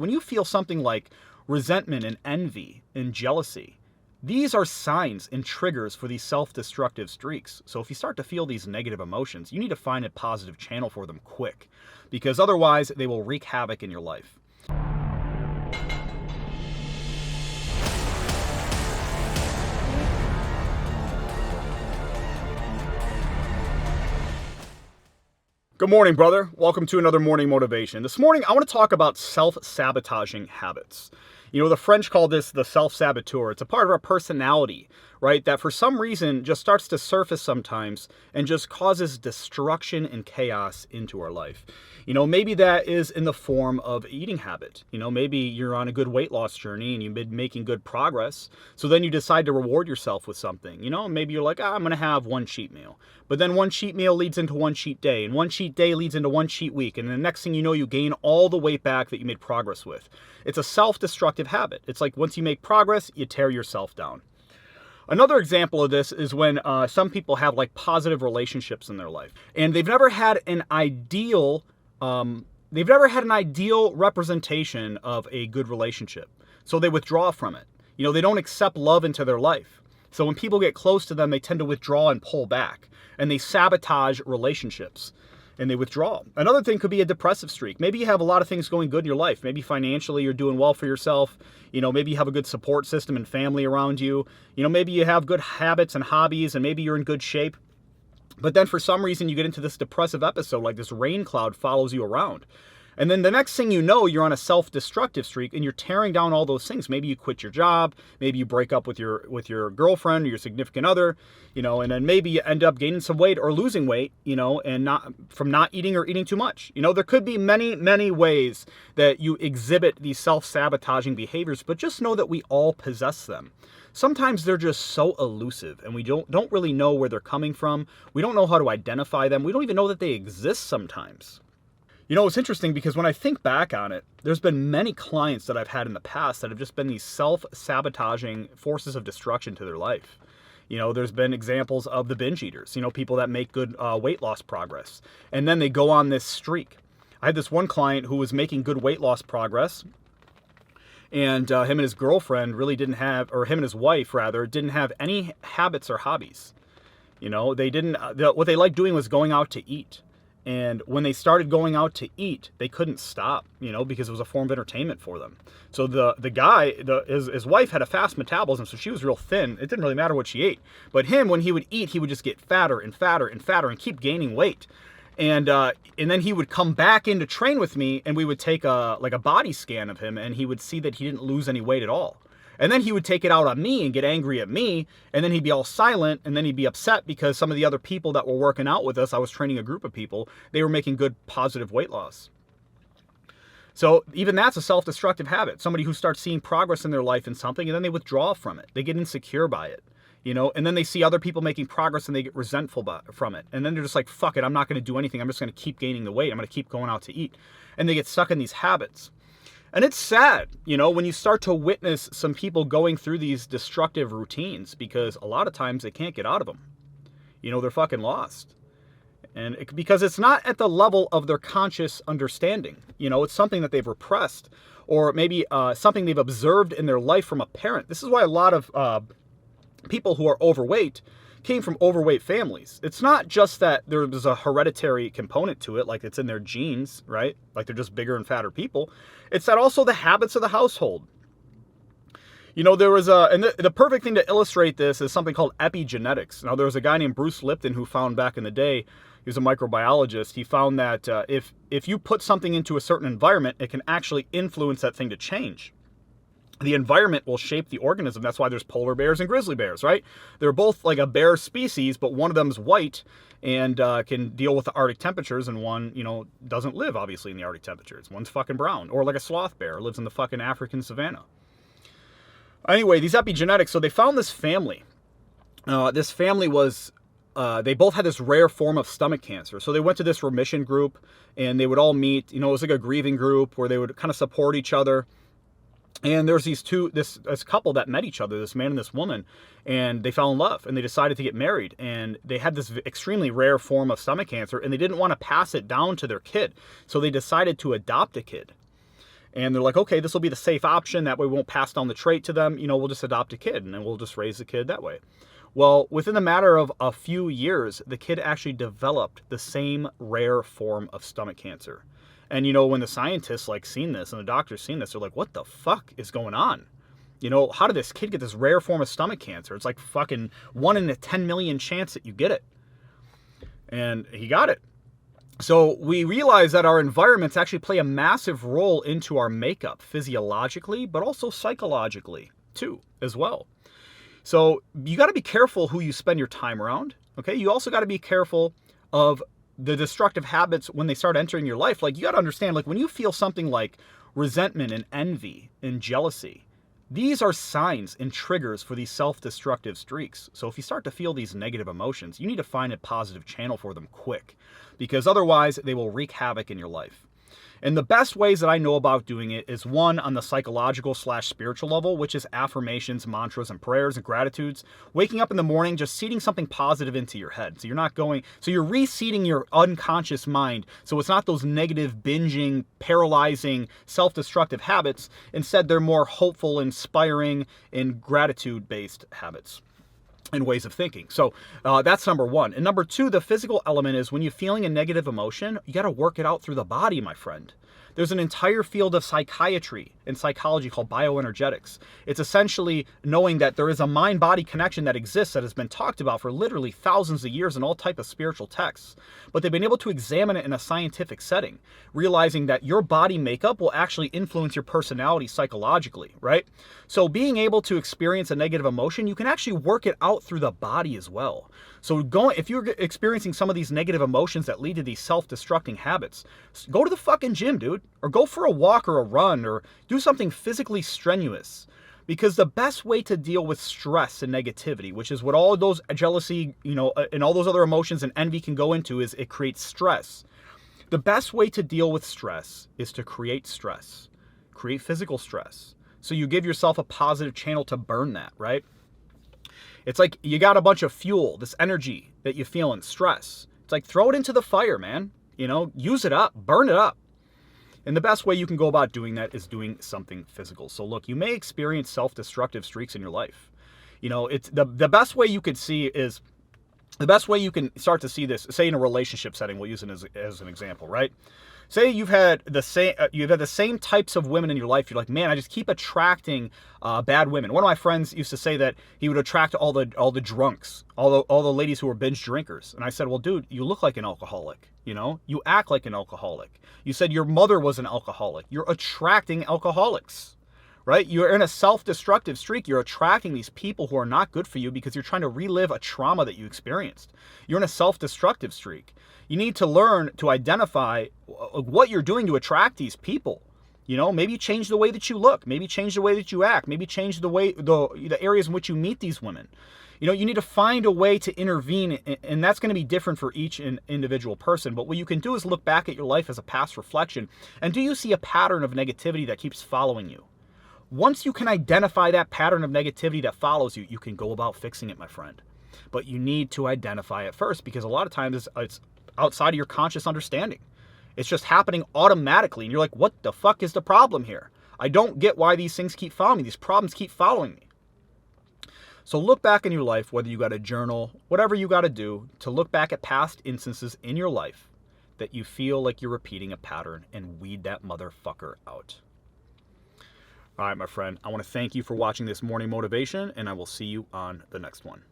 When you feel something like resentment and envy and jealousy, these are signs and triggers for these self-destructive streaks. So if you start to feel these negative emotions, you need to find a positive channel for them quick, because otherwise they will wreak havoc in your life. Good morning, brother. Welcome to another morning motivation. This morning, I want to talk about self-sabotaging habits. You know, the French call this the self-saboteur. It's a part of our personality, right? That for some reason just starts to surface sometimes and just causes destruction and chaos into our life. You know, maybe that is in the form of eating habit. You know, maybe you're on a good weight loss journey and you've been making good progress. So then you decide to reward yourself with something. You know, maybe you're like, I'm going to have one cheat meal. But then one cheat meal leads into one cheat day, and one cheat day leads into one cheat week. And the next thing you know, you gain all the weight back that you made progress with. It's a self-destructive habit. It's like once you make progress, you tear yourself down. Another example of this is when some people have like positive relationships in their life, and they've never had an ideal representation of a good relationship. So they withdraw from it. You know, they don't accept love into their life. So when people get close to them, they tend to withdraw and pull back, and they sabotage relationships and they withdraw. Another thing could be a depressive streak. Maybe you have a lot of things going good in your life. Maybe financially you're doing well for yourself. You know, maybe you have a good support system and family around you. You know, maybe you have good habits and hobbies, and maybe you're in good shape. But then for some reason you get into this depressive episode, like this rain cloud follows you around. And then the next thing you know, you're on a self-destructive streak and you're tearing down all those things. Maybe you quit your job, maybe you break up with your girlfriend or your significant other, you know, and then maybe you end up gaining some weight or losing weight, you know, and not eating or eating too much. You know, there could be many, many ways that you exhibit these self-sabotaging behaviors, but just know that we all possess them. Sometimes they're just so elusive and we don't really know where they're coming from. We don't know how to identify them. We don't even know that they exist sometimes. You know, it's interesting because when I think back on it, there's been many clients that I've had in the past that have just been these self-sabotaging forces of destruction to their life. You know, there's been examples of the binge eaters, you know, people that make good weight loss progress, and then they go on this streak. I had this one client who was making good weight loss progress, and him and his girlfriend really didn't have, or him and his wife rather, didn't have any habits or hobbies. You know, they didn't, what they liked doing was going out to eat. And when they started going out to eat, they couldn't stop, you know, because it was a form of entertainment for them. So the guy, his wife had a fast metabolism, so she was real thin. It didn't really matter what she ate. But him, when he would eat, he would just get fatter and fatter and fatter and keep gaining weight. And then he would come back in to train with me, and we would take a body scan of him, and he would see that he didn't lose any weight at all. And then he would take it out on me and get angry at me, and then he'd be all silent, and then he'd be upset because some of the other people that were working out with us, I was training a group of people, they were making good positive weight loss. So even that's a self-destructive habit. Somebody who starts seeing progress in their life in something, and then they withdraw from it. They get insecure by it, you know, and then they see other people making progress and they get resentful from it. And then they're just like, fuck it, I'm not going to do anything. I'm just going to keep gaining the weight. I'm going to keep going out to eat. And they get stuck in these habits. And it's sad, you know, when you start to witness some people going through these destructive routines, because a lot of times they can't get out of them. You know, they're fucking lost. And because it's not at the level of their conscious understanding. You know, it's something that they've repressed, or maybe something they've observed in their life from a parent. This is why a lot of people who are overweight came from overweight families. It's not just that there's a hereditary component to it, like it's in their genes, right? Like they're just bigger and fatter people. It's that also the habits of the household. You know, there was and the perfect thing to illustrate this is something called epigenetics. Now, there was a guy named Bruce Lipton who found back in the day, he was a microbiologist, he found that if you put something into a certain environment, it can actually influence that thing to change. The environment will shape the organism. That's why there's polar bears and grizzly bears, right? They're both like a bear species, but one of them's white and can deal with the Arctic temperatures, and one, you know, doesn't live, obviously, in the Arctic temperatures. One's fucking brown, or like a sloth bear, lives in the fucking African savanna. Anyway, these epigenetics, so they found this family. This family was, they both had this rare form of stomach cancer. So they went to this remission group, and they would all meet, you know, it was like a grieving group where they would kind of support each other. And there's this couple that met each other, this man and this woman, and they fell in love, and they decided to get married. And they had this extremely rare form of stomach cancer, and they didn't want to pass it down to their kid. So they decided to adopt a kid. And they're like, okay, this will be the safe option. That way we won't pass down the trait to them. We'll just adopt a kid and then we'll just raise the kid that way. Well, within the matter of a few years, the kid actually developed the same rare form of stomach cancer. And, when the scientists seen this and the doctors seen this, they're like, what the fuck is going on? How did this kid get this rare form of stomach cancer? It's like fucking 1 in a 10 million chance that you get it. And he got it. So we realize that our environments actually play a massive role into our makeup physiologically, but also psychologically too, as well. So you got to be careful who you spend your time around. Okay. You also got to be careful of the destructive habits when they start entering your life. You got to understand, when you feel something like resentment and envy and jealousy, these are signs and triggers for these self-destructive streaks. So if you start to feel these negative emotions, you need to find a positive channel for them quick, because otherwise they will wreak havoc in your life. And the best ways that I know about doing it is, one, on the psychological/spiritual level, which is affirmations, mantras, and prayers and gratitudes. Waking up in the morning, just seeding something positive into your head. So you're reseeding your unconscious mind. So it's not those negative, binging, paralyzing, self-destructive habits. Instead, they're more hopeful, inspiring, and gratitude-based habits and ways of thinking. So that's number one. And number two, the physical element is, when you're feeling a negative emotion, you got to work it out through the body, my friend. There's an entire field of psychiatry and psychology called bioenergetics. It's essentially knowing that there is a mind-body connection that exists, that has been talked about for literally thousands of years in all types of spiritual texts. But they've been able to examine it in a scientific setting, realizing that your body makeup will actually influence your personality psychologically, right? So being able to experience a negative emotion, you can actually work it out through the body as well. So if you're experiencing some of these negative emotions that lead to these self-destructing habits, go to the fucking gym, dude, or go for a walk or a run, or do something physically strenuous. Because the best way to deal with stress and negativity, which is what all of those jealousy, and all those other emotions and envy can go into, is it creates stress. The best way to deal with stress is to create stress, create physical stress. So you give yourself a positive channel to burn that, right? It's like you got a bunch of fuel, this energy that you feel in stress. It's like, throw it into the fire, man. Use it up, burn it up. And the best way you can go about doing that is doing something physical. So look, you may experience self-destructive streaks in your life. It's the best way you could see is, the best way you can start to see this, say in a relationship setting, we'll use it as an example, right? Say you've had the same types of women in your life. You're like, man, I just keep attracting bad women. One of my friends used to say that he would attract all the drunks, all the ladies who were binge drinkers. And I said, well, dude, you look like an alcoholic. You act like an alcoholic. You said your mother was an alcoholic. You're attracting alcoholics, right? You're in a self-destructive streak. You're attracting these people who are not good for you because you're trying to relive a trauma that you experienced. You're in a self-destructive streak. You need to learn to identify what you're doing to attract these people. Maybe change the way that you look. Maybe change the way that you act. Maybe change the areas in which you meet these women. You need to find a way to intervene, and that's going to be different for each individual person. But what you can do is look back at your life as a past reflection, and do you see a pattern of negativity that keeps following you? Once you can identify that pattern of negativity that follows you, you can go about fixing it, my friend. But you need to identify it first, because a lot of times it's outside of your conscious understanding. It's just happening automatically, and you're like, what the fuck is the problem here? I don't get why these things keep following me. These problems keep following me. So look back in your life, whether you got a journal, whatever you got to do, to look back at past instances in your life that you feel like you're repeating a pattern, and weed that motherfucker out. All right, my friend, I want to thank you for watching this morning motivation, and I will see you on the next one.